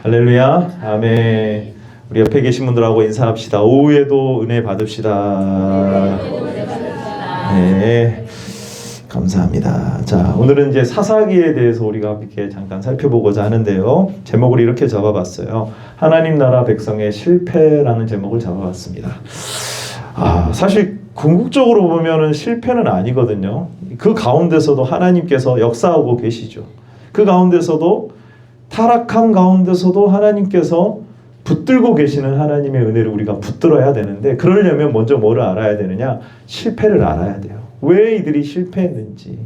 할렐루야. 아멘. 우리 옆에 계신 분들하고 인사합시다. 오후에도 은혜 받읍시다. 네. 감사합니다. 자, 오늘은 이제 사사기에 대해서 우리가 함께 잠깐 살펴보고자 하는데요. 제목을 이렇게 잡아봤어요. 하나님 나라 백성의 실패라는 제목을 잡아봤습니다. 사실 궁극적으로 보면은 실패는 아니거든요. 그 가운데서도 하나님께서 역사하고 계시죠. 그 가운데서도 타락한 가운데서도 하나님께서 붙들고 계시는 하나님의 은혜를 우리가 붙들어야 되는데, 그러려면 먼저 뭐를 알아야 되느냐? 실패를 알아야 돼요. 왜 이들이 실패했는지,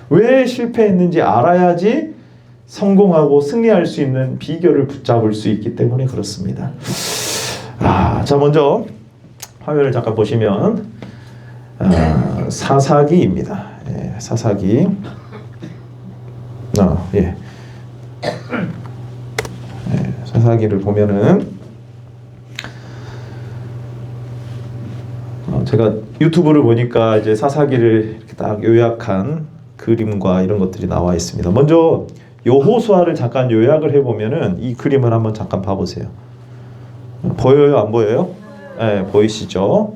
왜 실패했는지 알아야지 성공하고 승리할 수 있는 비결을 붙잡을 수 있기 때문에 그렇습니다. 자, 먼저 화면을 잠깐 보시면 사사기입니다. 사사기. 사사기를 보면은 제가 유튜브를 보니까 이제 사사기를 이렇게 딱 요약한 그림과 이런 것들이 나와 있습니다. 먼저 여호수아를 잠깐 요약을 해보면은 이 그림을 한번 잠깐 봐보세요. 보여요? 안 보여요? 네, 보이시죠?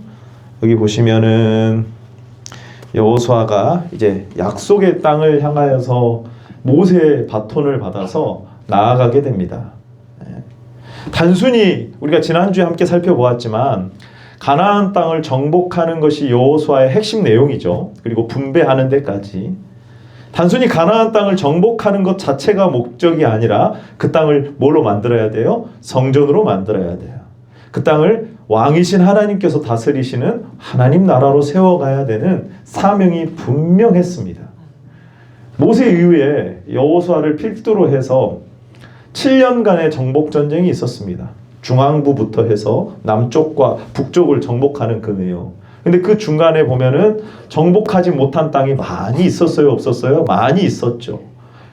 여기 보시면은 여호수아가 이제 약속의 땅을 향하여서 모세의 바톤을 받아서 나아가게 됩니다. 단순히 우리가 지난주에 함께 살펴보았지만 가나안 땅을 정복하는 것이 여호수아의 핵심 내용이죠. 그리고 분배하는 데까지. 단순히 가나안 땅을 정복하는 것 자체가 목적이 아니라 그 땅을 뭘로 만들어야 돼요? 성전으로 만들어야 돼요. 그 땅을 왕이신 하나님께서 다스리시는 하나님 나라로 세워가야 되는 사명이 분명했습니다. 모세 이후에 여호수아를 필두로 해서 7년간의 정복전쟁이 있었습니다. 중앙부부터 해서 남쪽과 북쪽을 정복하는 그 내용. 근데 그 중간에 보면은 정복하지 못한 땅이 많이 있었어요? 없었어요? 많이 있었죠.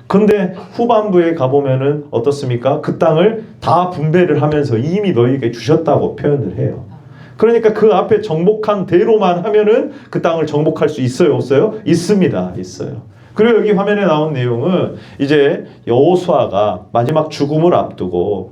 근데 후반부에 가보면은 어떻습니까? 그 땅을 다 분배를 하면서 이미 너희에게 주셨다고 표현을 해요. 그러니까 그 앞에 정복한 대로만 하면은 그 땅을 정복할 수 있어요? 없어요? 있습니다. 있어요. 그리고 여기 화면에 나온 내용은 이제 여호수아가 마지막 죽음을 앞두고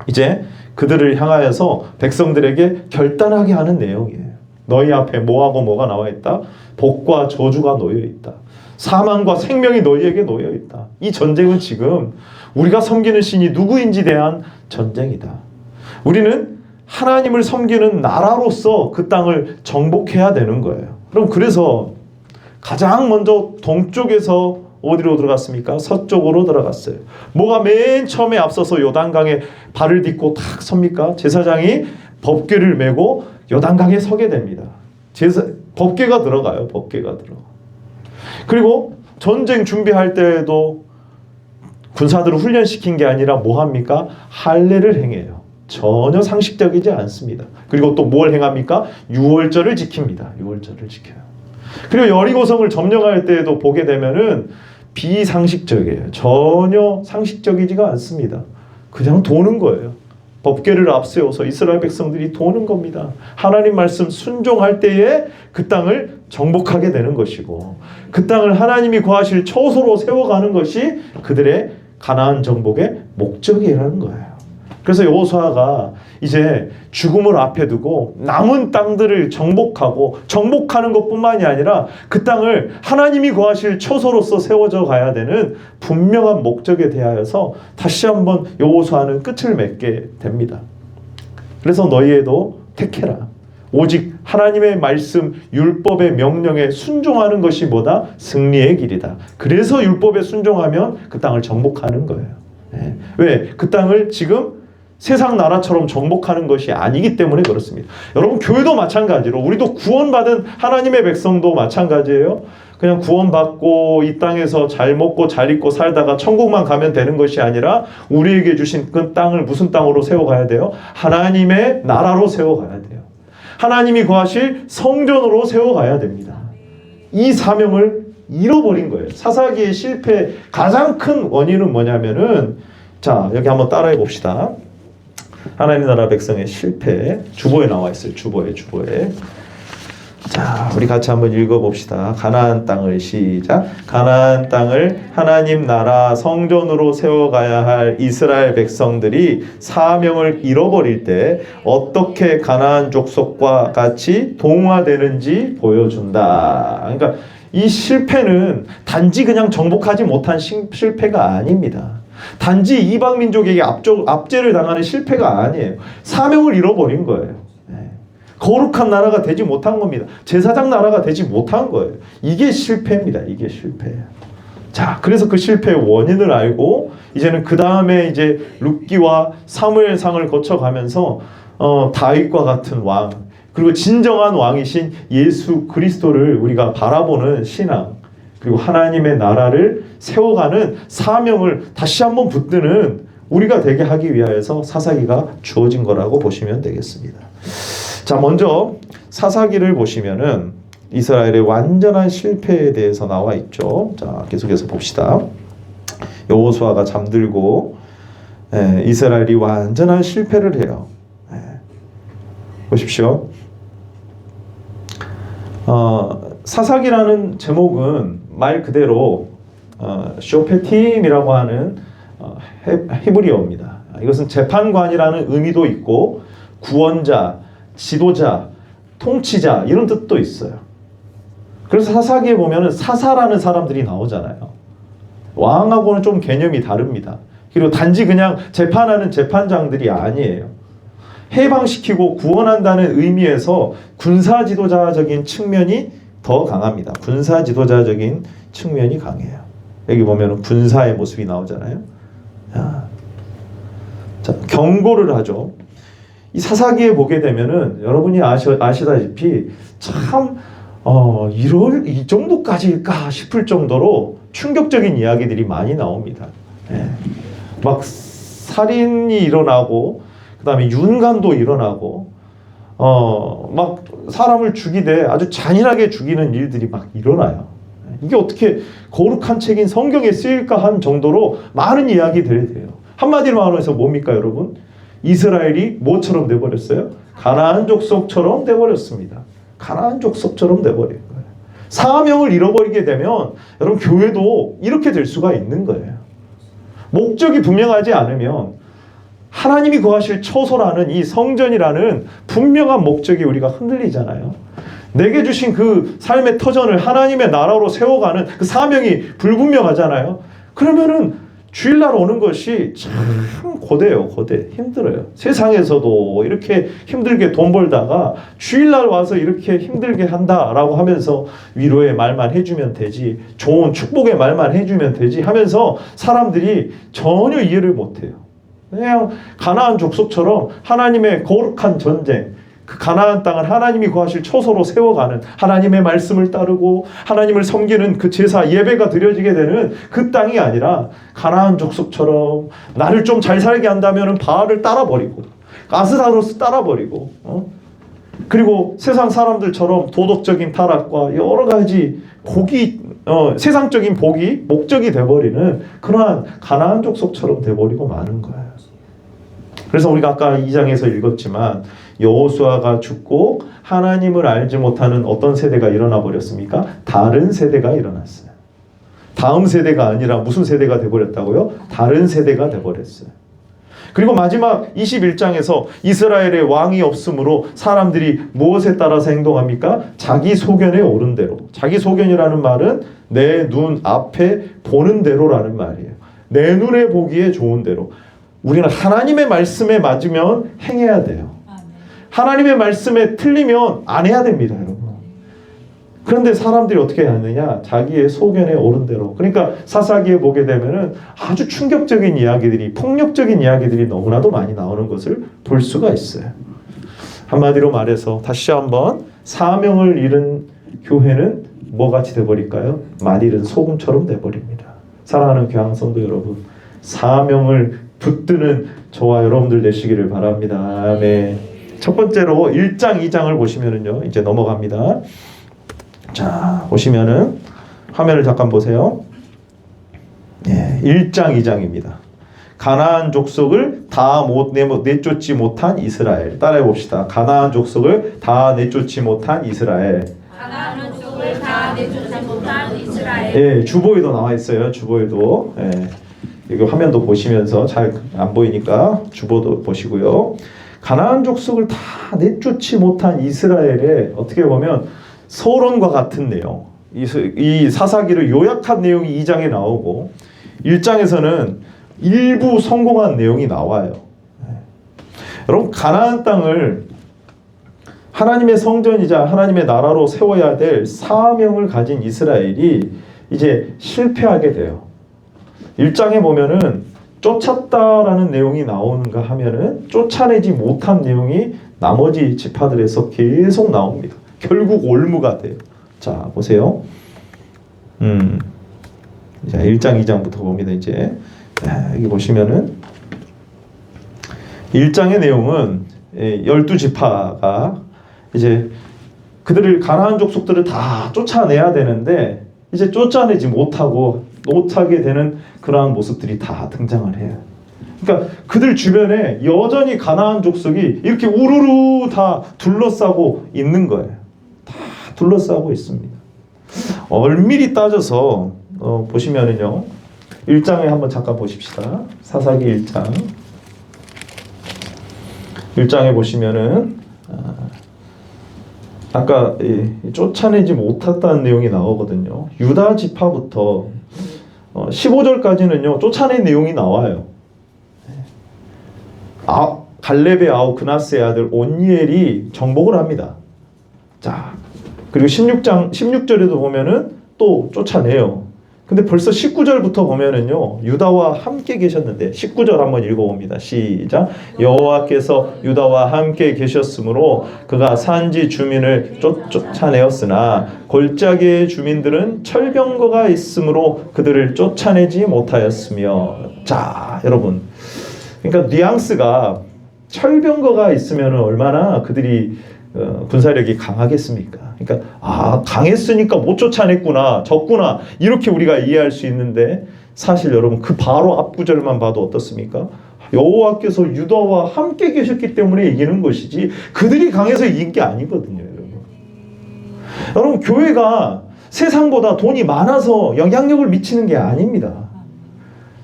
이제 그들을 향하여서 백성들에게 결단하게 하는 내용이에요. 너희 앞에 뭐하고 뭐가 나와 있다? 복과 저주가 놓여 있다. 사망과 생명이 너희에게 놓여 있다. 이 전쟁은 지금 우리가 섬기는 신이 누구인지 대한 전쟁이다. 우리는 하나님을 섬기는 나라로서 그 땅을 정복해야 되는 거예요. 그럼 그래서 가장 먼저 동쪽에서 어디로 들어갔습니까? 서쪽으로 들어갔어요. 뭐가 맨 처음에 앞서서 요단강에 발을 딛고 탁 섭니까? 제사장이 법궤를 메고 요단강에 서게 됩니다. 법궤가 들어가요. 법궤가 들어가. 그리고 전쟁 준비할 때에도 군사들을 훈련시킨 게 아니라 뭐 합니까? 할례를 행해요. 전혀 상식적이지 않습니다. 그리고 또 뭘 행합니까? 유월절을 지킵니다. 유월절을 지켜요. 그리고 여리고성을 점령할 때에도 보게 되면은 비상식적이에요. 전혀 상식적이지가 않습니다. 그냥 도는 거예요. 법궤를 앞세워서 이스라엘 백성들이 도는 겁니다. 하나님 말씀 순종할 때에 그 땅을 정복하게 되는 것이고, 그 땅을 하나님이 거하실 처소로 세워가는 것이 그들의 가나안 정복의 목적이라는 거예요. 그래서 여호수아가 이제 죽음을 앞에 두고 남은 땅들을 정복하고, 정복하는 것뿐만이 아니라 그 땅을 하나님이 거하실 처소로서 세워져 가야 되는 분명한 목적에 대하여서 다시 한번 여호수아는 끝을 맺게 됩니다. 그래서 너희에도 택해라. 오직 하나님의 말씀, 율법의 명령에 순종하는 것이 뭐다? 승리의 길이다. 그래서 율법에 순종하면 그 땅을 정복하는 거예요. 왜? 그 땅을 지금 세상 나라처럼 정복하는 것이 아니기 때문에 그렇습니다. 여러분, 교회도 마찬가지로 우리도 구원받은 하나님의 백성도 마찬가지예요. 그냥 구원받고 이 땅에서 잘 먹고 잘 입고 살다가 천국만 가면 되는 것이 아니라 우리에게 주신 그 땅을 무슨 땅으로 세워가야 돼요? 하나님의 나라로 세워가야 돼요. 하나님이 거하실 성전으로 세워가야 됩니다. 이 사명을 잃어버린 거예요. 사사기의 실패 가장 큰 원인은 뭐냐면은, 자, 여기 한번 따라해 봅시다. 하나님 나라 백성의 실패, 주보에 나와 있어요. 주보에. 자, 우리 같이 한번 읽어봅시다. 가나안 땅을 시작. 가나안 땅을 하나님 나라 성전으로 세워가야 할 이스라엘 백성들이 사명을 잃어버릴 때 어떻게 가나안 족속과 같이 동화되는지 보여준다. 그러니까 이 실패는 단지 그냥 정복하지 못한 실패가 아닙니다. 단지 이방 민족에게 압제를 당하는 실패가 아니에요. 사명을 잃어버린 거예요. 거룩한 나라가 되지 못한 겁니다. 제사장 나라가 되지 못한 거예요. 이게 실패입니다. 이게 실패예요. 자, 그래서 그 실패의 원인을 알고 이제는 그 다음에 이제 룻기와 사무엘상을 거쳐가면서 다윗과 같은 왕, 그리고 진정한 왕이신 예수 그리스도를 우리가 바라보는 신앙, 그리고 하나님의 나라를 세워가는 사명을 다시 한번 붙드는 우리가 되게 하기 위하여서 사사기가 주어진 거라고 보시면 되겠습니다. 자, 먼저 사사기를 보시면은 이스라엘의 완전한 실패에 대해서 나와 있죠. 자, 계속해서 봅시다. 여호수아가 잠들고 이스라엘이 완전한 실패를 해요. 보십시오. 사사기라는 제목은 말 그대로 쇼페팀이라고 하는 히브리어입니다. 이것은 재판관이라는 의미도 있고 구원자, 지도자, 통치자 이런 뜻도 있어요. 그래서 사사기에 보면은 사사라는 사람들이 나오잖아요. 왕하고는 좀 개념이 다릅니다. 그리고 단지 그냥 재판하는 재판장들이 아니에요. 해방시키고 구원한다는 의미에서 군사 지도자적인 측면이 더 강합니다. 군사 지도자적인 측면이 강해요. 여기 보면은 군사의 모습이 나오잖아요. 자, 경고를 하죠. 이 사사기에 보게 되면은 여러분이 아시다시피 참 이 정도까지일까 싶을 정도로 충격적인 이야기들이 많이 나옵니다. 막 살인이 일어나고 그다음에 윤관도 일어나고 막 사람을 죽이되 아주 잔인하게 죽이는 일들이 막 일어나요. 이게 어떻게 거룩한 책인 성경에 쓰일까 한 정도로 많은 이야기들이 돼요. 한마디로 말해서 뭡니까, 여러분? 이스라엘이 뭐처럼 돼버렸어요? 가나안 족속처럼 돼버렸습니다. 가나안 족속처럼 돼버린 거예요. 사명을 잃어버리게 되면 여러분 교회도 이렇게 될 수가 있는 거예요. 목적이 분명하지 않으면 하나님이 거하실 처소라는 이 성전이라는 분명한 목적이 우리가 흔들리잖아요. 내게 주신 그 삶의 터전을 하나님의 나라로 세워가는 그 사명이 불분명하잖아요. 그러면은 주일날 오는 것이 참 고대요. 고대. 힘들어요. 세상에서도 이렇게 힘들게 돈 벌다가 주일날 와서 이렇게 힘들게 한다라고 하면서 위로의 말만 해주면 되지, 좋은 축복의 말만 해주면 되지 하면서 사람들이 전혀 이해를 못해요. 그냥 가나안 족속처럼 하나님의 거룩한 전쟁, 그 가나안 땅을 하나님이 거하실 처소로 세워가는, 하나님의 말씀을 따르고 하나님을 섬기는 그 제사 예배가 드려지게 되는 그 땅이 아니라 가나안 족속처럼 나를 좀 잘 살게 한다면 바알을 따라버리고 아스타로스 따라버리고 그리고 세상 사람들처럼 도덕적인 타락과 여러 가지 세상적인 복이 목적이 돼버리는 그러한 가나안 족속처럼 돼버리고 마는 거예요. 그래서 우리가 아까 2장에서 읽었지만 여호수아가 죽고 하나님을 알지 못하는 어떤 세대가 일어나 버렸습니까? 다른 세대가 일어났어요. 다음 세대가 아니라 무슨 세대가 돼버렸다고요? 다른 세대가 돼버렸어요. 그리고 마지막 21장에서 이스라엘의 왕이 없으므로 사람들이 무엇에 따라서 행동합니까? 자기 소견에 오른 대로. 자기 소견이라는 말은 내 눈 앞에 보는 대로라는 말이에요. 내 눈에 보기에 좋은 대로. 우리는 하나님의 말씀에 맞으면 행해야 돼요. 하나님의 말씀에 틀리면 안 해야 됩니다, 여러분. 그런데 사람들이 어떻게 하느냐? 자기의 소견에 오른 대로. 그러니까 사사기에 보게 되면은 아주 충격적인 이야기들이, 폭력적인 이야기들이 너무나도 많이 나오는 것을 볼 수가 있어요. 한마디로 말해서 다시 한번 사명을 잃은 교회는 뭐같이 돼버릴까요? 맛 잃은 소금처럼 돼버립니다. 사랑하는 교향성도 여러분, 사명을 붙드는 저와 여러분들 되시기를 바랍니다. 아멘. 첫 번째로 1장, 2장을 보시면은요, 이제 넘어갑니다. 자, 보시면은 화면을 잠깐 보세요. 1장, 2장입니다. 가나안 족속을 다 내쫓지 못한 이스라엘. 따라해 봅시다. 가나안 족속을 다 내쫓지 못한 이스라엘. 가나안 족속을 다 내쫓지 못한 이스라엘. 예, 주보에도 나와 있어요. 주보에도. 예. 이거 화면도 보시면서 잘 안 보이니까 주보도 보시고요. 가나안 족속을 다 내쫓지 못한 이스라엘의 어떻게 보면 서론과 같은 내용. 이 사사기를 요약한 내용이 2장에 나오고 1장에서는 일부 성공한 내용이 나와요. 여러분, 가나안 땅을 하나님의 성전이자 하나님의 나라로 세워야 될 사명을 가진 이스라엘이 이제 실패하게 돼요. 1장에 보면은 쫓았다라는 내용이 나오는가 하면은 쫓아내지 못한 내용이 나머지 지파들에서 계속 나옵니다. 결국 올무가 돼요. 자, 보세요. 자, 1장, 2장부터 봅니다. 이제 여기 보시면은 1장의 내용은 12지파가 이제 그들을 가나안 족속들을 다 쫓아내야 되는데 이제 쫓아내지 못하게 되는 그러한 모습들이 다 등장을 해요. 그러니까 그들 주변에 여전히 가나안 족속이 이렇게 우르르 다 둘러싸고 있는 거예요. 다 둘러싸고 있습니다. 얼밀히 따져서 보시면은요. 1장에 한번 잠깐 보십시다. 사사기 1장. 1장에 보시면은 아까 쫓아내지 못했다는 내용이 나오거든요. 유다 지파부터 15절까지는요. 쫓아낸 내용이 나와요. 갈렙의 아우 그나스의 아들 온니엘이 정복을 합니다. 자, 그리고 16절에도 보면은 또 쫓아내요. 근데 벌써 19절부터 보면은요. 유다와 함께 계셨는데 19절 한번 읽어봅니다. 시작. 여호와께서 유다와 함께 계셨으므로 그가 산지 주민을 쫓아내었으나 골짜기의 주민들은 철병거가 있으므로 그들을 쫓아내지 못하였으며. 자, 여러분. 그러니까 뉘앙스가 철병거가 있으면 얼마나 그들이 군사력이 강하겠습니까? 그러니까 강했으니까 못 쫓아냈구나, 졌구나 이렇게 우리가 이해할 수 있는데 사실 여러분 그 바로 앞 구절만 봐도 어떻습니까? 여호와께서 유다와 함께 계셨기 때문에 이기는 것이지 그들이 강해서 이긴 게 아니거든요, 여러분. 여러분, 교회가 세상보다 돈이 많아서 영향력을 미치는 게 아닙니다.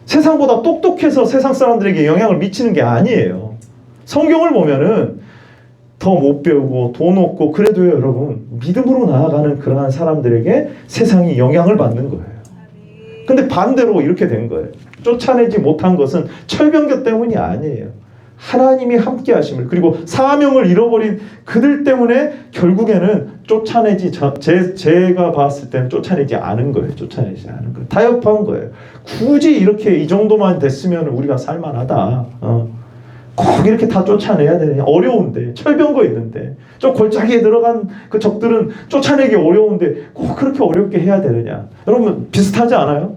세상보다 똑똑해서 세상 사람들에게 영향을 미치는 게 아니에요. 성경을 보면은 더 못 배우고 돈 없고 그래도요, 여러분, 믿음으로 나아가는 그러한 사람들에게 세상이 영향을 받는 거예요. 근데 반대로 이렇게 된 거예요. 쫓아내지 못한 것은 철병거 때문이 아니에요. 하나님이 함께 하심을, 그리고 사명을 잃어버린 그들 때문에 결국에는 제가 봤을 때는 쫓아내지 않은 거예요. 쫓아내지 않은 거예요. 타협한 거예요. 굳이 이렇게 이 정도만 됐으면 우리가 살만하다. 꼭 이렇게 다 쫓아내야 되느냐? 어려운데, 철병거 있는데, 저 골짜기에 들어간 그 적들은 쫓아내기 어려운데 꼭 그렇게 어렵게 해야 되느냐? 여러분, 비슷하지 않아요?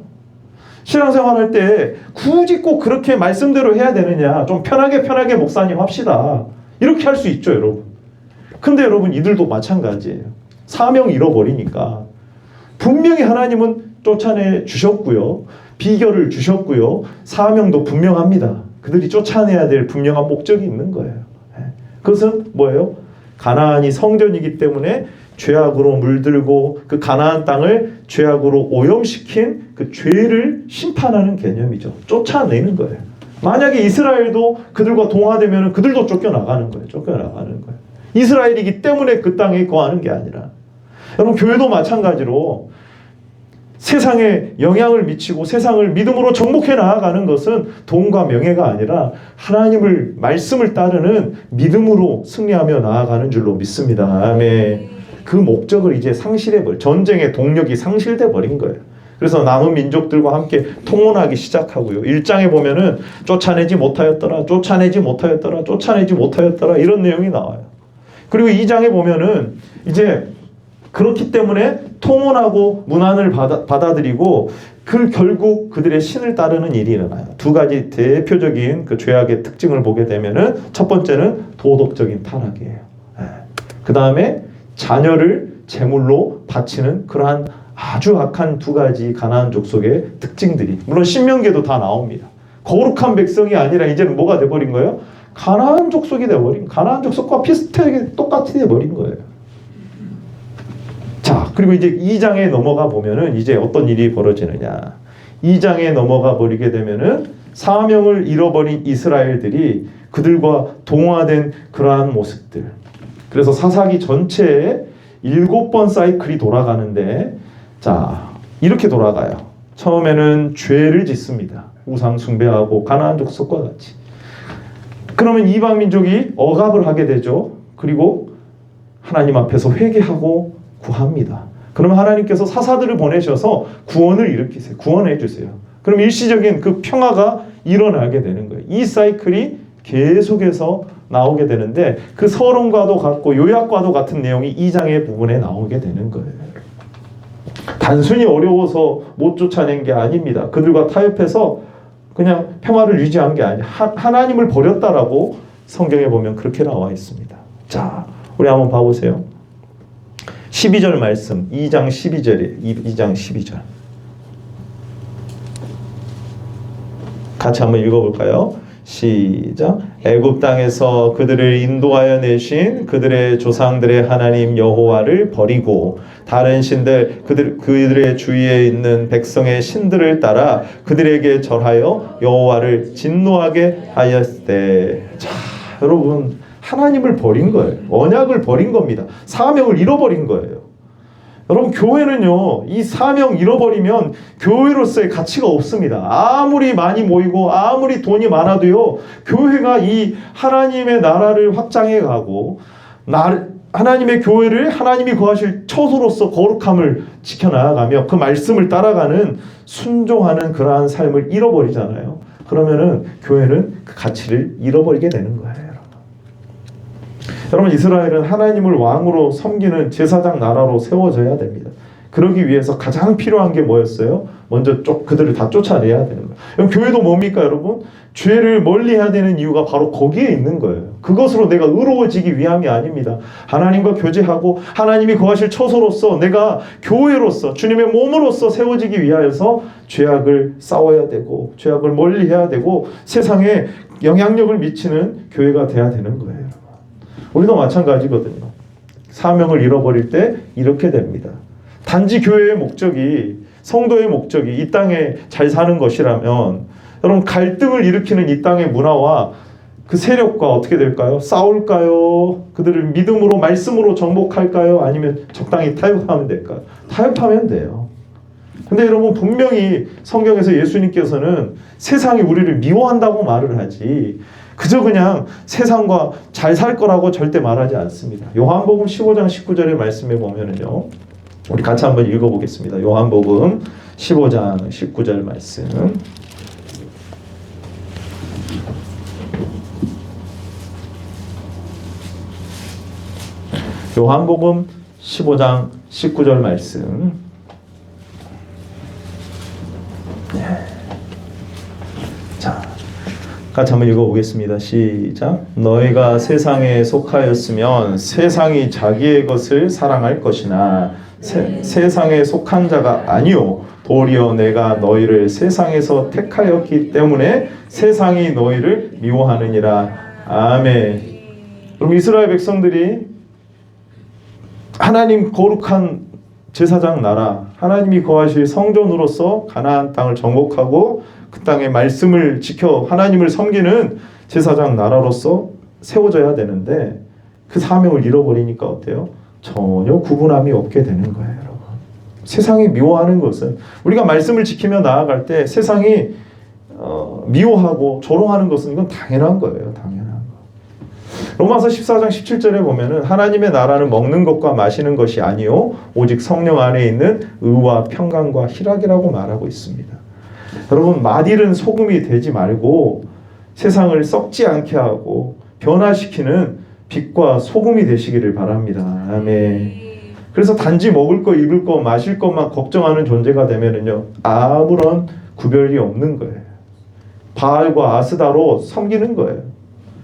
신앙생활 할 때 굳이 꼭 그렇게 말씀대로 해야 되느냐? 좀 편하게 목사님 합시다. 이렇게 할 수 있죠, 여러분. 근데 여러분, 이들도 마찬가지예요. 사명 잃어버리니까. 분명히 하나님은 쫓아내 주셨고요. 비결을 주셨고요. 사명도 분명합니다. 그들이 쫓아내야 될 분명한 목적이 있는 거예요. 그것은 뭐예요? 가나안이 성전이기 때문에 죄악으로 물들고 그 가나안 땅을 죄악으로 오염시킨 그 죄를 심판하는 개념이죠. 쫓아내는 거예요. 만약에 이스라엘도 그들과 동화되면 그들도 쫓겨나가는 거예요. 쫓겨나가는 거예요. 이스라엘이기 때문에 그 땅에 거하는 게 아니라. 여러분, 교회도 마찬가지로 세상에 영향을 미치고 세상을 믿음으로 정복해 나아가는 것은 돈과 명예가 아니라 하나님을 말씀을 따르는 믿음으로 승리하며 나아가는 줄로 믿습니다. 아멘. 그 목적을 이제 전쟁의 동력이 상실돼 버린 거예요. 그래서 남은 민족들과 함께 통혼하기 시작하고요. 1장에 보면은 쫓아내지 못하였더라 이런 내용이 나와요. 그리고 2장에 보면은 이제 그렇기 때문에 통혼하고 문안을 받아들이고 결국 그들의 신을 따르는 일이 일어나요. 두 가지 대표적인 그 죄악의 특징을 보게 되면은 첫 번째는 도덕적인 타락이에요. 그 다음에 자녀를 제물로 바치는 그러한 아주 악한 두 가지 가나안 족속의 특징들이, 물론 신명기에도 다 나옵니다. 거룩한 백성이 아니라 이제는 뭐가 돼버린 거예요? 가나안 족속이 돼버린, 가나안 족속과 비슷하게 똑같이 돼버린 거예요. 자, 그리고 이제 2장에 넘어가 보면은 이제 어떤 일이 벌어지느냐. 2장에 넘어가 버리게 되면은 사명을 잃어버린 이스라엘들이 그들과 동화된 그러한 모습들. 그래서 사사기 전체에 7번 사이클이 돌아가는데, 자, 이렇게 돌아가요. 처음에는 죄를 짓습니다. 우상 숭배하고 가나안 족속과 같이. 그러면 이방 민족이 억압을 하게 되죠. 그리고 하나님 앞에서 회개하고 구합니다. 그러면 하나님께서 사사들을 보내셔서 구원을 일으키세요. 구원해 주세요. 그럼 일시적인 그 평화가 일어나게 되는 거예요. 이 사이클이 계속해서 나오게 되는데 그 서론과도 같고 요약과도 같은 내용이 2장의 부분에 나오게 되는 거예요. 단순히 어려워서 못 쫓아낸 게 아닙니다. 그들과 타협해서 그냥 평화를 유지한 게 아니에요. 하나님을 버렸다라고 성경에 보면 그렇게 나와 있습니다. 자, 우리 한번 봐보세요. 12절 말씀, 2장 12절이에요. 2장 12절. 같이 한번 읽어볼까요? 시작. 애굽 땅에서 그들을 인도하여 내신 그들의 조상들의 하나님 여호와를 버리고 다른 신들 그들의 주위에 있는 백성의 신들을 따라 그들에게 절하여 여호와를 진노하게 하였을 때, 자, 여러분, 하나님을 버린 거예요. 언약을 버린 겁니다. 사명을 잃어버린 거예요. 여러분, 교회는요, 이 사명 잃어버리면 교회로서의 가치가 없습니다. 아무리 많이 모이고 아무리 돈이 많아도요, 교회가 이 하나님의 나라를 확장해 가고 하나님의 교회를 하나님이 거하실 처소로서 거룩함을 지켜나가며 그 말씀을 따라가는 순종하는 그러한 삶을 잃어버리잖아요. 그러면은 교회는 그 가치를 잃어버리게 되는 거예요. 여러분, 이스라엘은 하나님을 왕으로 섬기는 제사장 나라로 세워져야 됩니다. 그러기 위해서 가장 필요한 게 뭐였어요? 먼저 그들을 다 쫓아내야 되는 거예요. 그럼 교회도 뭡니까, 여러분? 죄를 멀리해야 되는 이유가 바로 거기에 있는 거예요. 그것으로 내가 의로워지기 위함이 아닙니다. 하나님과 교제하고 하나님이 거하실 처소로서 내가 교회로서 주님의 몸으로서 세워지기 위하여서 죄악을 싸워야 되고 죄악을 멀리해야 되고 세상에 영향력을 미치는 교회가 돼야 되는 거예요. 우리도 마찬가지거든요. 사명을 잃어버릴 때 이렇게 됩니다. 단지 교회의 목적이, 성도의 목적이 이 땅에 잘 사는 것이라면 여러분, 갈등을 일으키는 이 땅의 문화와 그 세력과 어떻게 될까요? 싸울까요? 그들을 믿음으로 말씀으로 정복할까요? 아니면 적당히 타협하면 될까요? 타협하면 돼요. 근데 여러분, 분명히 성경에서 예수님께서는 세상이 우리를 미워한다고 말을 하지 그저 그냥 세상과 잘 살 거라고 절대 말하지 않습니다. 요한복음 15장 19절의 말씀에 보면은요, 우리 같이 한번 읽어보겠습니다. 요한복음 15장 19절 말씀. 요한복음 15장 19절 말씀. 자, 같이 한번 읽어보겠습니다. 시작. 너희가 세상에 속하였으면 세상이 자기의 것을 사랑할 것이나 세상에 속한 자가 아니요 도리어 내가 너희를 세상에서 택하였기 때문에 세상이 너희를 미워하느니라. 아멘. 그럼 이스라엘 백성들이 하나님 거룩한 제사장 나라, 하나님이 거하실 성전으로서 가나안 땅을 정복하고 그 땅의 말씀을 지켜 하나님을 섬기는 제사장 나라로서 세워져야 되는데 그 사명을 잃어버리니까 어때요? 전혀 구분함이 없게 되는 거예요, 여러분. 세상이 미워하는 것은, 우리가 말씀을 지키며 나아갈 때 세상이 미워하고 조롱하는 것은 이건 당연한 거예요. 당연한 거. 로마서 14장 17절에 보면은 하나님의 나라는 먹는 것과 마시는 것이 아니요 오직 성령 안에 있는 의와 평강과 희락이라고 말하고 있습니다. 여러분, 맛있는 소금이 되지 말고 세상을 썩지 않게 하고 변화시키는 빛과 소금이 되시기를 바랍니다. 아멘. 그래서 단지 먹을 거, 입을 거, 마실 것만 걱정하는 존재가 되면은요, 아무런 구별이 없는 거예요. 바알과 아스다로 섬기는 거예요.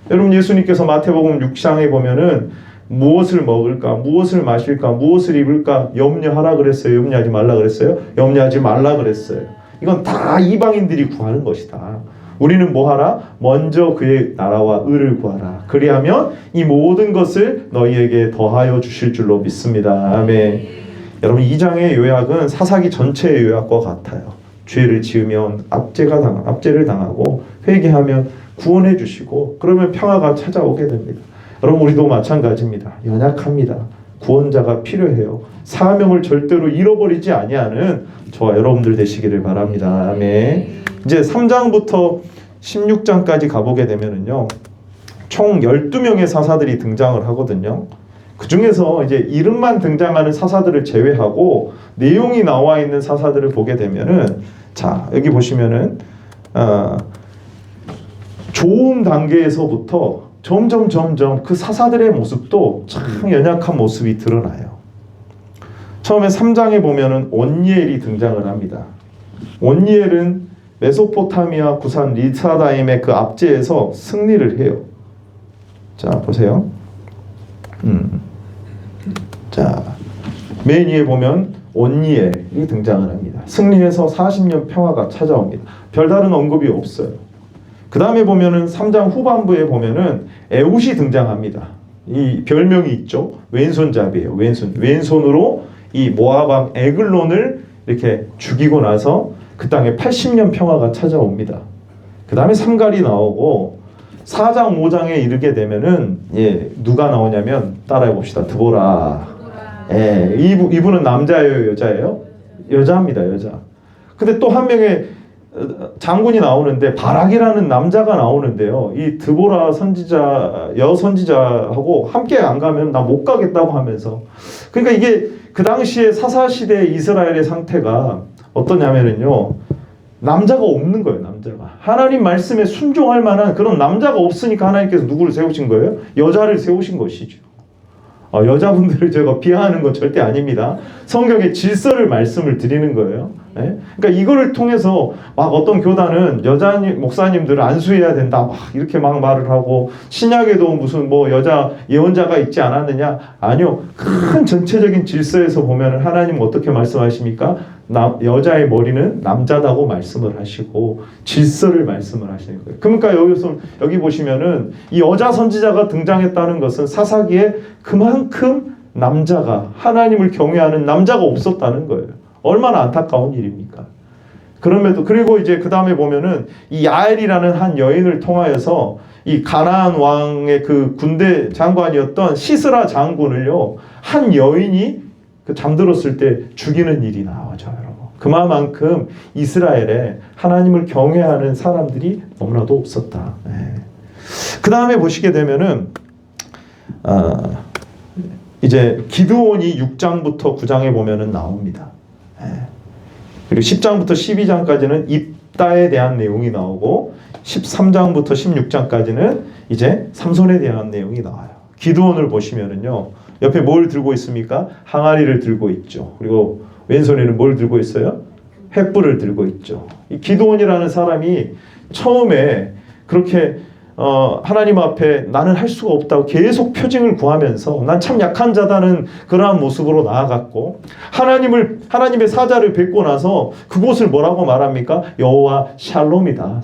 여러분, 예수님께서 마태복음 6장에 보면은 무엇을 먹을까, 무엇을 마실까, 무엇을 입을까 염려하라 그랬어요? 염려하지 말라 그랬어요? 염려하지 말라 그랬어요. 이건 다 이방인들이 구하는 것이다. 우리는 뭐하라? 먼저 그의 나라와 의를 구하라. 그리하면 이 모든 것을 너희에게 더하여 주실 줄로 믿습니다. 아멘. 여러분 2장의 요약은 사사기 전체의 요약과 같아요. 죄를 지으면 압제를 당하고 회개하면 구원해 주시고 그러면 평화가 찾아오게 됩니다. 여러분 우리도 마찬가지입니다. 연약합니다. 구원자가 필요해요. 사명을 절대로 잃어버리지 아니하는 저와 여러분들 되시기를 바랍니다. 아멘. 이제 3장부터 16장까지 가보게 되면은요. 총 12명의 사사들이 등장을 하거든요. 그 중에서 이제 이름만 등장하는 사사들을 제외하고 내용이 나와 있는 사사들을 보게 되면은 자, 여기 보시면은 조음 단계에서부터 점점 그 사사들의 모습도 참 연약한 모습이 드러나요. 처음에 3장에 보면은 온니엘이 등장을 합니다. 온니엘은 메소포타미아 구산 리사다임의 그 압제에서 승리를 해요. 자, 보세요. 자, 맨 위에 보면 온니엘이 등장을 합니다. 승리해서 40년 평화가 찾아옵니다. 별다른 언급이 없어요. 그 다음에 보면은 3장 후반부에 보면은 에훗이 등장합니다. 이 별명이 있죠. 왼손잡이에요. 왼손으로 이 모압 에글론을 이렇게 죽이고 나서 그 땅에 80년 평화가 찾아옵니다. 그 다음에 삼갈이 나오고 4장 5장에 이르게 되면은 누가 나오냐면 따라해 봅시다. 드보라. 이분은 남자예요, 여자예요? 여자입니다, 여자. 근데 또 한 명의 장군이 나오는데 바락이라는 남자가 나오는데요. 이 드보라 선지자, 여선지자하고 함께 안 가면 나 못 가겠다고 하면서 그러니까 이게 그 당시에 사사시대 이스라엘의 상태가 어떠냐면은요. 남자가 없는 거예요, 남자가. 하나님 말씀에 순종할 만한 그런 남자가 없으니까 하나님께서 누구를 세우신 거예요? 여자를 세우신 것이죠. 여자분들을 제가 비하하는 건 절대 아닙니다. 성경의 질서를 말씀을 드리는 거예요. 네? 그러니까 이거를 통해서 막 어떤 교단은 여자 목사님들을 안수해야 된다 막 이렇게 막 말을 하고 신약에도 무슨 뭐 여자 예언자가 있지 않았느냐? 아니요. 큰 전체적인 질서에서 보면 하나님은 어떻게 말씀하십니까? 여자의 머리는 남자다고 말씀을 하시고 질서를 말씀을 하시는 거예요. 그러니까 여기 보시면은 이 여자 선지자가 등장했다는 것은 사사기에 그만큼 남자가 하나님을 경외하는 남자가 없었다는 거예요. 얼마나 안타까운 일입니까? 그럼에도 그리고 이제 그 다음에 보면은 이 야엘이라는 한 여인을 통하여서 이 가나안 왕의 그 군대 장관이었던 시스라 장군을요 한 여인이 그 잠들었을 때 죽이는 일이 나오죠, 여러분. 그만큼 이스라엘에 하나님을 경외하는 사람들이 너무나도 없었다. 그 다음에 보시게 되면은 이제 기드온이 6장부터 9장에 보면은 나옵니다. 그리고 10장부터 12장까지는 입다에 대한 내용이 나오고 13장부터 16장까지는 이제 삼손에 대한 내용이 나와요. 기드온을 보시면은요. 옆에 뭘 들고 있습니까? 항아리를 들고 있죠. 그리고 왼손에는 뭘 들고 있어요? 횃불을 들고 있죠. 이 기드온이라는 사람이 처음에 그렇게 하나님 앞에 나는 할 수가 없다고 계속 표징을 구하면서 난 참 약한 자다는 그러한 모습으로 나아갔고 하나님의 사자를 뵙고 나서 그곳을 뭐라고 말합니까? 여호와 샬롬이다.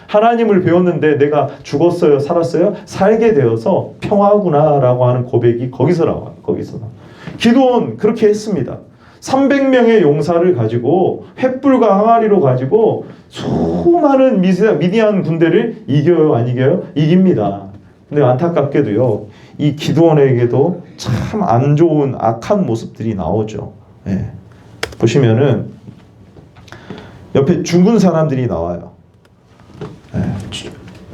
하나님을 배웠는데 내가 죽었어요, 살았어요? 살게 되어서 평화구나라고 하는 고백이 거기서 나와요. 기드온 그렇게 했습니다. 300명의 용사를 가지고 횃불과 항아리로 가지고 수많은 미디안 군대를 이겨요, 안 이겨요? 이깁니다. 근데 안타깝게도요, 이 기드온에게도 참 안 좋은 악한 모습들이 나오죠. 보시면은 옆에 죽은 사람들이 나와요.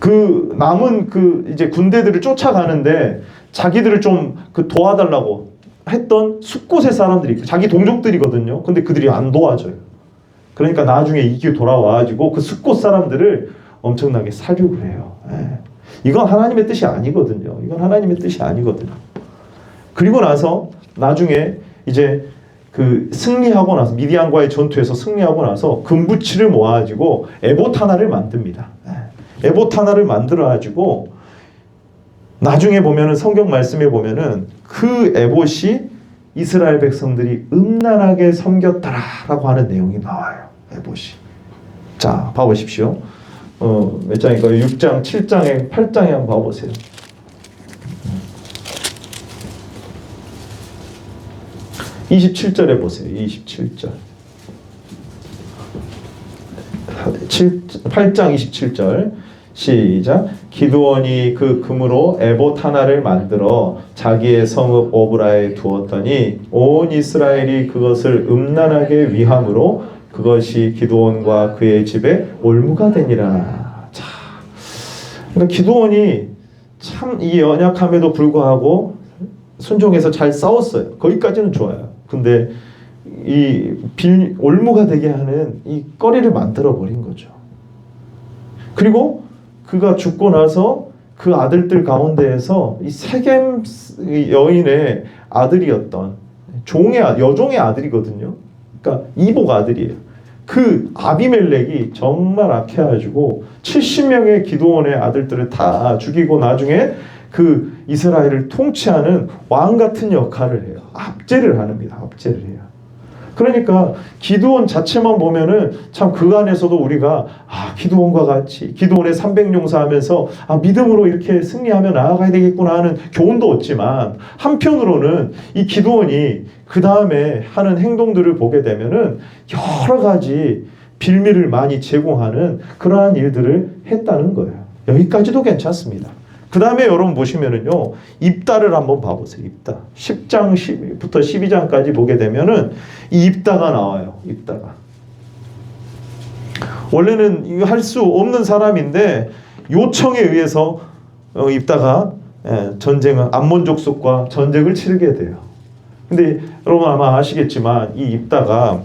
그 남은 그 이제 군대들을 쫓아가는데 자기들을 좀 그 도와달라고 했던 숫곳의 사람들이 자기 동족들이거든요. 근데 그들이 안 도와줘요. 그러니까 나중에 이게 돌아와가지고 그 숫곳 사람들을 엄청나게 살육을 해요. 이건 하나님의 뜻이 아니거든요. 그리고 나서 나중에 이제 그 승리하고 나서 미디안과의 전투에서 승리하고 나서 금부치를 모아가지고 에봇 하나를 만듭니다. 에봇 하나를 만들어가지고 나중에 보면은 성경 말씀에 보면은 그 에봇이 이스라엘 백성들이 음란하게 섬겼더라라고 하는 내용이 나와요. 에봇이. 자, 봐보십시오. 몇 장인가요? 6장, 7장에 8장에 한번 봐보세요. 27절에 보세요. 27절. 8장 27절 시작. 기드온이 그 금으로 에봇 하나를 만들어 자기의 성읍 오브라에 두었더니 온 이스라엘이 그것을 음란하게 위함으로 그것이 기드온과 그의 집에 올무가 되니라. 자, 그러니까 기드온이 참 이 연약함에도 불구하고 순종해서 잘 싸웠어요. 거기까지는 좋아요. 근데 이 올무가 되게 하는 이 거리를 만들어 버린 거죠. 그리고 그가 죽고 나서 그 아들들 가운데에서 이 세겜 여인의 아들이었던 여종의 아들이거든요. 그러니까 이복 아들이에요. 그 아비멜렉이 정말 악해가지고 70명의 기드온의 아들들을 다 죽이고 나중에 그 이스라엘을 통치하는 왕 같은 역할을 해요. 압제를 합니다. 압제를 해요. 그러니까 기드온 자체만 보면은 참 그 안에서도 우리가 기드온과 같이 기드온의 300용사하면서 믿음으로 이렇게 승리하며 나아가야 되겠구나 하는 교훈도 얻지만, 한편으로는 이 기드온이 그 다음에 하는 행동들을 보게 되면은 여러 가지 빌미를 많이 제공하는 그러한 일들을 했다는 거예요. 여기까지도 괜찮습니다. 그 다음에 여러분 보시면은요, 입다를 한번 봐보세요. 입다. 10장부터 12장까지 보게 되면은 이 입다가 나와요. 입다가. 원래는 이거 할 수 없는 사람인데 요청에 의해서 입다가 암몬 족속과 전쟁을 치르게 돼요. 근데 여러분 아마 아시겠지만 이 입다가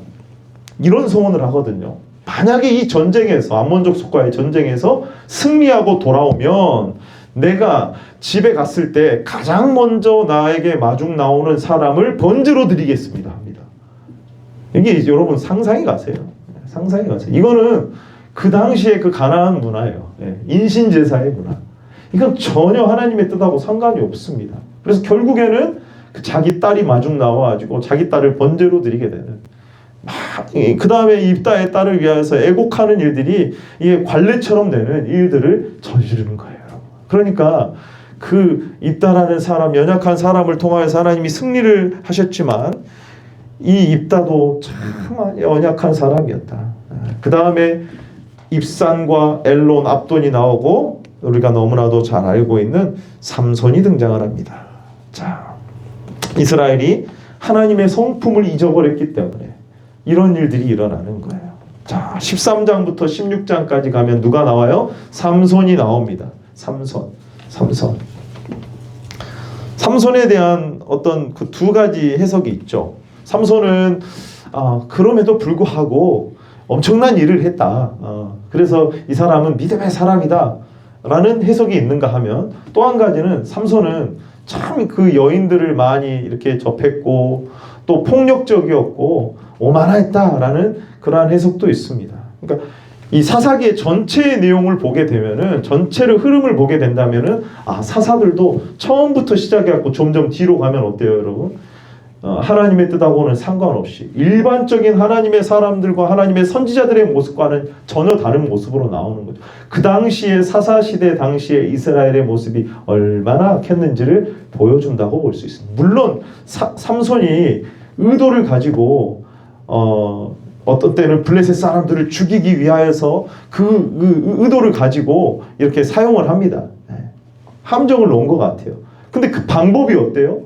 이런 소원을 하거든요. 만약에 이 전쟁에서 암몬 족속과의 전쟁에서 승리하고 돌아오면 내가 집에 갔을 때 가장 먼저 나에게 마중 나오는 사람을 번제로 드리겠습니다 합니다. 이게 여러분 상상이 가세요. 상상이 가세요. 이거는 그 당시에 그 가나안 문화예요. 인신제사의 문화. 이건 전혀 하나님의 뜻하고 상관이 없습니다. 그래서 결국에는 자기 딸이 마중 나와가지고 자기 딸을 번제로 드리게 되는, 그 다음에 입다의 딸을 위해서 애곡하는 일들이 이게 관례처럼 되는 일들을 저지르는 거예요. 그러니까 그 입다라는 사람, 연약한 사람을 통하여서 하나님이 승리를 하셨지만 이 입다도 참 연약한 사람이었다. 그 다음에 입산과 엘론, 압돈이 나오고 우리가 너무나도 잘 알고 있는 삼손이 등장을 합니다. 자, 이스라엘이 하나님의 성품을 잊어버렸기 때문에 이런 일들이 일어나는 거예요. 자, 13장부터 16장까지 가면 누가 나와요? 삼손이 나옵니다. 삼손에 대한 어떤 그 두 가지 해석이 있죠. 삼손은 그럼에도 불구하고 엄청난 일을 했다. 그래서 이 사람은 믿음의 사람이다 라는 해석이 있는가 하면, 또 한 가지는 삼손은 참 그 여인들을 많이 이렇게 접했고 또 폭력적이었고 오만했다라는 그러한 해석도 있습니다. 그러니까 이 사사기의 전체의 내용을 보게 되면은, 전체를 흐름을 보게 된다면은 사사들도 처음부터 시작해갖고 점점 뒤로 가면 어때요, 여러분? 하나님의 뜻하고는 상관없이 일반적인 하나님의 사람들과 하나님의 선지자들의 모습과는 전혀 다른 모습으로 나오는 거죠. 그 당시에 사사시대 당시에 이스라엘의 모습이 얼마나 악했는지를 보여준다고 볼 수 있습니다. 물론 삼손이 의도를 가지고 어떤 때는 블레셋 사람들을 죽이기 위하여서 그 의도를 가지고 이렇게 사용을 합니다. 함정을 놓은 것 같아요. 근데 그 방법이 어때요?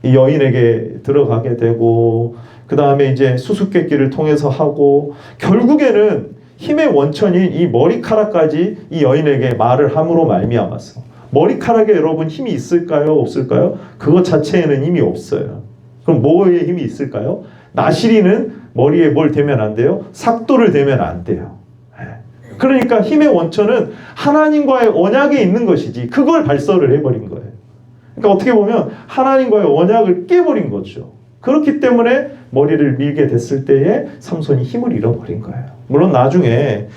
이 여인에게 들어가게 되고, 그 다음에 이제 수수께끼를 통해서 하고, 결국에는 힘의 원천인 이 머리카락까지 이 여인에게 말을 함으로 말미암았어. 머리카락에 여러분 힘이 있을까요? 없을까요? 그것 자체에는 힘이 없어요. 그럼 뭐에 힘이 있을까요? 나시리는 머리에 뭘 대면 안 돼요? 삭도를 대면 안 돼요. 그러니까 힘의 원천은 하나님과의 언약에 있는 것이지, 그걸 발설을 해버린 거예요. 그러니까 어떻게 보면 하나님과의 언약을 깨버린 거죠. 그렇기 때문에 머리를 밀게 됐을 때에 삼손이 힘을 잃어버린 거예요. 물론 나중에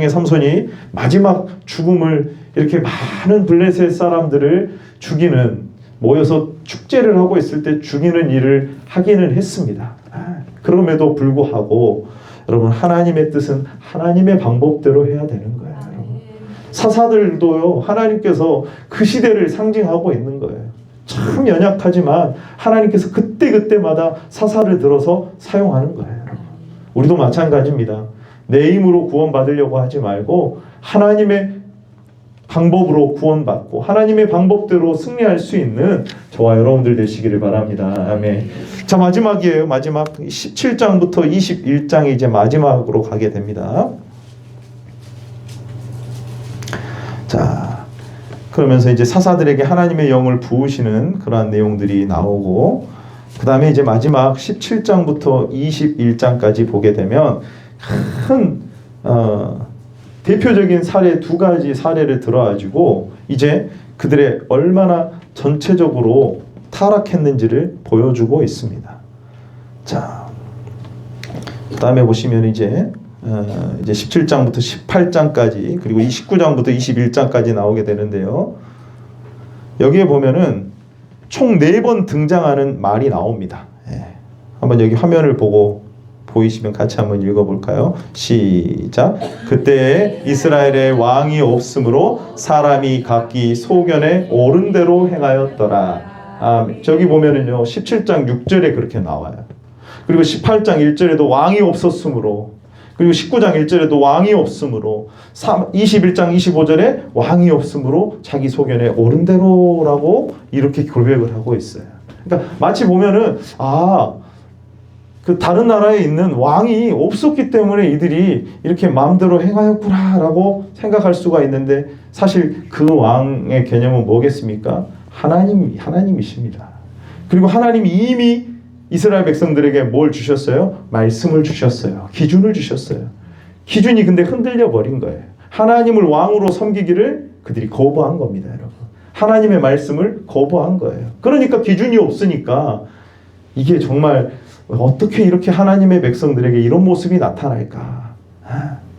삼손이 마지막 죽음을, 이렇게 많은 블레셋 사람들을 죽이는, 모여서 축제를 하고 있을 때 죽이는 일을 하기는 했습니다. 그럼에도 불구하고 여러분, 하나님의 뜻은 하나님의 방법대로 해야 되는 거예요. 여러분. 사사들도요, 하나님께서 그 시대를 상징하고 있는 거예요. 참 연약하지만 하나님께서 그때그때마다 사사를 들어서 사용하는 거예요. 우리도 마찬가지입니다. 내 힘으로 구원받으려고 하지 말고 하나님의 방법으로 구원받고 하나님의 방법대로 승리할 수 있는 저와 여러분들 되시기를 바랍니다. 아멘. 자, 마지막이에요. 마지막 17장부터 21장이 이제 마지막으로 가게 됩니다. 자, 그러면서 이제 사사들에게 하나님의 영을 부으시는 그러한 내용들이 나오고, 그 다음에 이제 마지막 17장부터 21장까지 보게 되면 큰 대표적인 사례 두 가지 사례를 들어가지고 이제 그들의 얼마나 전체적으로 타락했는지를 보여주고 있습니다. 자, 그 다음에 보시면 이제 17장부터 18장까지 그리고 19장부터 21장까지 나오게 되는데요. 여기에 보면은 총 4번 등장하는 말이 나옵니다. 한번 여기 화면을 보고 보이시면 같이 한번 읽어볼까요? 시작. 그때 이스라엘의 왕이 없으므로 사람이 각기 소견에 옳은 대로 행하였더라. 저기 보면은요 17장 6절에 그렇게 나와요. 그리고 18장 1절에도 왕이 없었으므로, 그리고 19장 1절에도 왕이 없으므로, 21장 25절에 왕이 없으므로 자기 소견에 옳은 대로라고 이렇게 고백을 하고 있어요. 그러니까 마치 보면은 그 다른 나라에 있는 왕이 없었기 때문에 이들이 이렇게 마음대로 행하였구나라고 생각할 수가 있는데, 사실 그 왕의 개념은 뭐겠습니까? 하나님이십니다. 그리고 하나님이 이미 이스라엘 백성들에게 뭘 주셨어요? 말씀을 주셨어요. 기준을 주셨어요. 기준이 근데 흔들려 버린 거예요. 하나님을 왕으로 섬기기를 그들이 거부한 겁니다, 여러분. 하나님의 말씀을 거부한 거예요. 그러니까 기준이 없으니까 이게 정말 어떻게 이렇게 하나님의 백성들에게 이런 모습이 나타날까?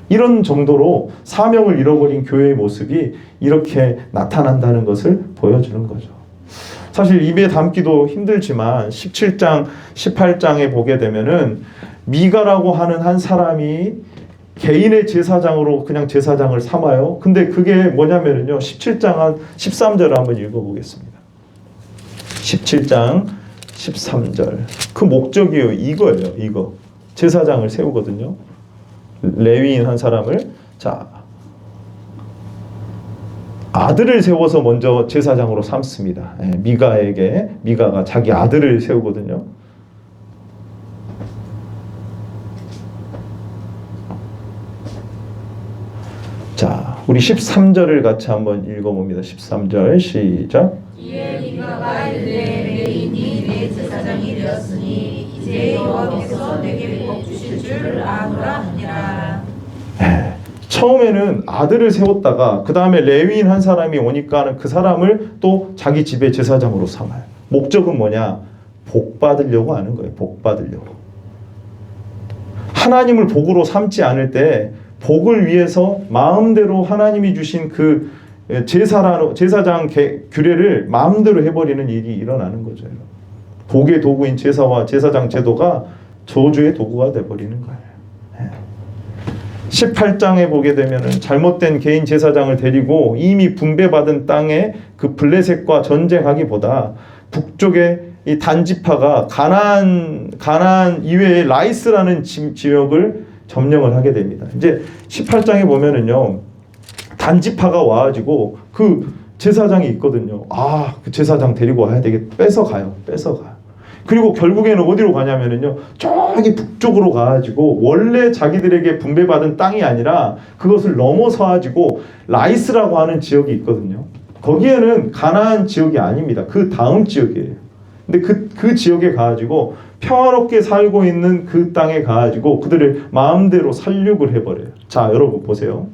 이런 정도로 사명을 잃어버린 교회의 모습이 이렇게 나타난다는 것을 보여주는 거죠. 사실 입에 담기도 힘들지만 17장, 18장에 보게 되면은 미가라고 하는 한 사람이 개인의 제사장으로 그냥 제사장을 삼아요. 근데 그게 뭐냐면요 17장 한 13절을 한번 읽어보겠습니다. 17장 13절. 그 목적이요 이거예요. 이거 제사장을 세우거든요. 레위인 한 사람을. 자, 아들을 세워서 먼저 제사장으로 삼습니다. 미가가 자기 아들을 세우거든요. 자, 우리 13절을 같이 한번 읽어봅니다. 13절 시작. 이에 미가가 이르되 레인이 내 제사장이 되었으니 이제 여호와께서 내게 복 주실 줄 아노라 하니라. 처음에는 아들을 세웠다가 그 다음에 레위인 한 사람이 오니까 그 사람을 또 자기 집의 제사장으로 삼아요. 목적은 뭐냐? 복 받으려고 하는 거예요. 복 받으려고. 하나님을 복으로 삼지 않을 때 복을 위해서 마음대로 하나님이 주신 그 제사장 규례를 마음대로 해버리는 일이 일어나는 거죠. 복의 도구인 제사와 제사장 제도가 저주의 도구가 돼버리는 거예요. 18장에 보게 되면은 잘못된 개인 제사장을 데리고 이미 분배받은 땅에 그 블레셋과 전쟁하기보다 북쪽에 이 단지파가 가나안 이외의 라이스라는 지역을 점령을 하게 됩니다. 이제 18장에 보면은요 단지파가 와가지고 그 제사장이 있거든요. 그 제사장 데리고 와야 되겠다. 뺏어가요. 그리고 결국에는 어디로 가냐면은요 저기 북쪽으로 가가지고 원래 자기들에게 분배받은 땅이 아니라 그것을 넘어서 가지고 라이스라고 하는 지역이 있거든요. 거기에는 가나안 지역이 아닙니다. 그 다음 지역이에요. 근데 그 지역에 가가지고 평화롭게 살고 있는 그 땅에 가가지고 그들을 마음대로 살육을 해버려요. 자, 여러분 보세요.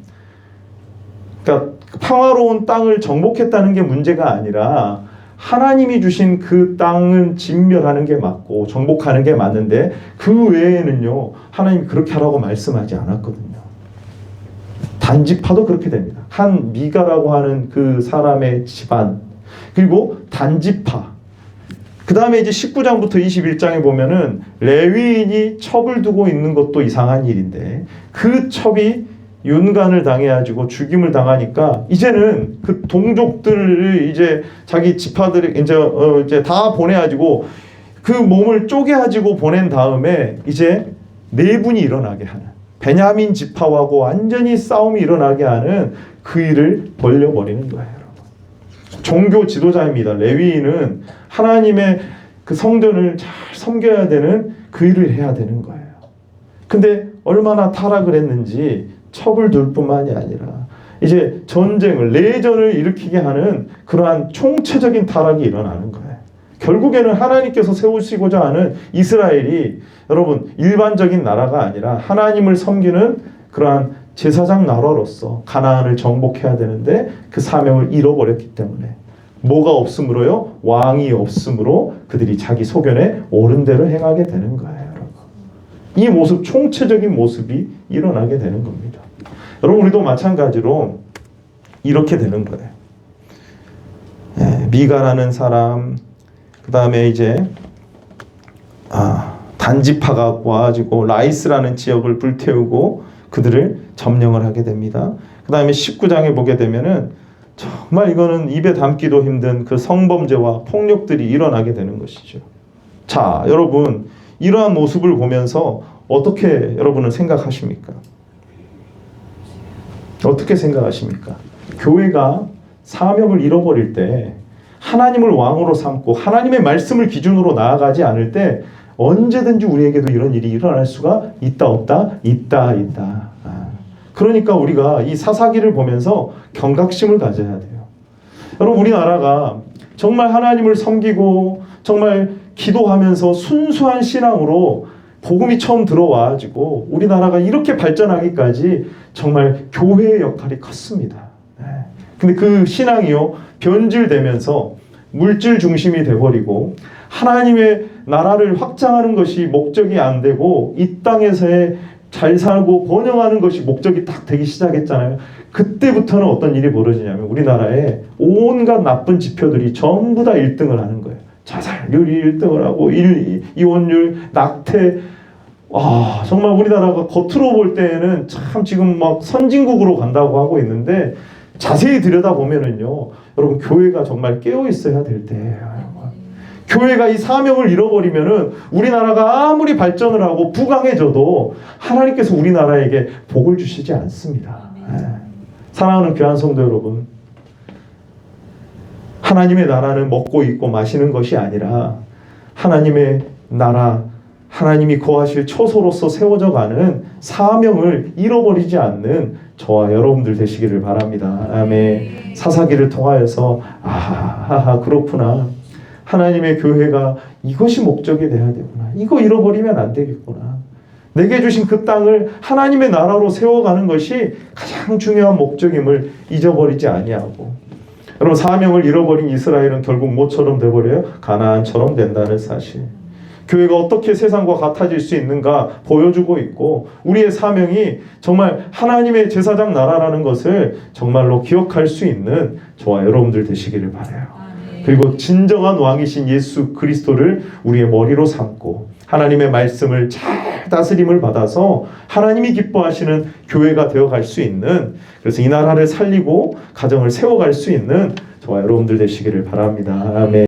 그러니까 평화로운 땅을 정복했다는 게 문제가 아니라 하나님이 주신 그 땅은 진멸하는 게 맞고 정복하는 게 맞는데 그 외에는요 하나님이 그렇게 하라고 말씀하지 않았거든요. 단지파도 그렇게 됩니다. 한 미가라고 하는 그 사람의 집안, 그리고 단지파, 그 다음에 이제 19장부터 21장에 보면은 레위인이 첩을 두고 있는 것도 이상한 일인데 그 첩이 윤간을 당해가지고 죽임을 당하니까 이제는 그 동족들을 이제 자기 지파들이 이제 다 보내가지고 그 몸을 쪼개가지고 보낸 다음에 이제 내분이 일어나게 하는, 베냐민 지파하고 완전히 싸움이 일어나게 하는 그 일을 벌려버리는 거예요. 여러분. 종교 지도자입니다. 레위인은 하나님의 그 성전을 잘 섬겨야 되는 그 일을 해야 되는 거예요. 근데 얼마나 타락을 했는지 첩을 둘 뿐만이 아니라 이제 전쟁을, 내전을 일으키게 하는 그러한 총체적인 타락이 일어나는 거예요. 결국에는 하나님께서 세우시고자 하는 이스라엘이 여러분 일반적인 나라가 아니라 하나님을 섬기는 그러한 제사장 나라로서 가나안을 정복해야 되는데 그 사명을 잃어버렸기 때문에 뭐가 없으므로요? 왕이 없으므로 그들이 자기 소견에 옳은 대로 행하게 되는 거예요. 여러분. 이 모습, 총체적인 모습이 일어나게 되는 겁니다. 여러분 우리도 마찬가지로 이렇게 되는 거예요. 미가라는 사람, 그 다음에 이제 단지파가 와가지고 라이스라는 지역을 불태우고 그들을 점령을 하게 됩니다. 그 다음에 19장에 보게 되면은 정말 이거는 입에 담기도 힘든 그 성범죄와 폭력들이 일어나게 되는 것이죠. 자, 여러분 이러한 모습을 보면서 어떻게 여러분은 생각하십니까? 어떻게 생각하십니까? 교회가 사명을 잃어버릴 때 하나님을 왕으로 삼고 하나님의 말씀을 기준으로 나아가지 않을 때 언제든지 우리에게도 이런 일이 일어날 수가 있다 없다? 있다. 그러니까 우리가 이 사사기를 보면서 경각심을 가져야 돼요. 여러분 우리나라가 정말 하나님을 섬기고 정말 기도하면서 순수한 신앙으로 복음이 처음 들어와가지고 우리나라가 이렇게 발전하기까지 정말 교회의 역할이 컸습니다. 근데 그 신앙이요 변질되면서 물질 중심이 돼버리고 하나님의 나라를 확장하는 것이 목적이 안 되고 이 땅에서의 잘 살고 번영하는 것이 목적이 딱 되기 시작했잖아요. 그때부터는 어떤 일이 벌어지냐면 우리나라에 온갖 나쁜 지표들이 전부 다 1등을 하는 거예요. 자살률이 1등을 하고 이혼율, 낙태. 정말 우리나라가 겉으로 볼 때에는 참 지금 막 선진국으로 간다고 하고 있는데 자세히 들여다보면은요, 여러분 교회가 정말 깨어 있어야 될 때예요. 교회가 이 사명을 잃어버리면은 우리나라가 아무리 발전을 하고 부강해져도 하나님께서 우리나라에게 복을 주시지 않습니다. 사랑하는 귀한 성도 여러분, 하나님의 나라는 먹고 입고 마시는 것이 아니라 하나님의 나라, 하나님이 거하실 처소로서 세워져 가는 사명을 잃어버리지 않는 저와 여러분들 되시기를 바랍니다. 아멘. 사사기를 통하여서 그렇구나. 하나님의 교회가 이것이 목적이 돼야 되구나. 이거 잃어버리면 안 되겠구나. 내게 주신 그 땅을 하나님의 나라로 세워가는 것이 가장 중요한 목적임을 잊어버리지 아니하고, 여러분 사명을 잃어버린 이스라엘은 결국 뭐처럼 돼버려요? 가나안처럼 된다는 사실. 교회가 어떻게 세상과 같아질 수 있는가 보여주고 있고, 우리의 사명이 정말 하나님의 제사장 나라라는 것을 정말로 기억할 수 있는 저와 여러분들 되시기를 바라요. 그리고 진정한 왕이신 예수 그리스도를 우리의 머리로 삼고 하나님의 말씀을 잘 다스림을 받아서 하나님이 기뻐하시는 교회가 되어갈 수 있는, 그래서 이 나라를 살리고 가정을 세워갈 수 있는 저와 여러분들 되시기를 바랍니다. 아멘.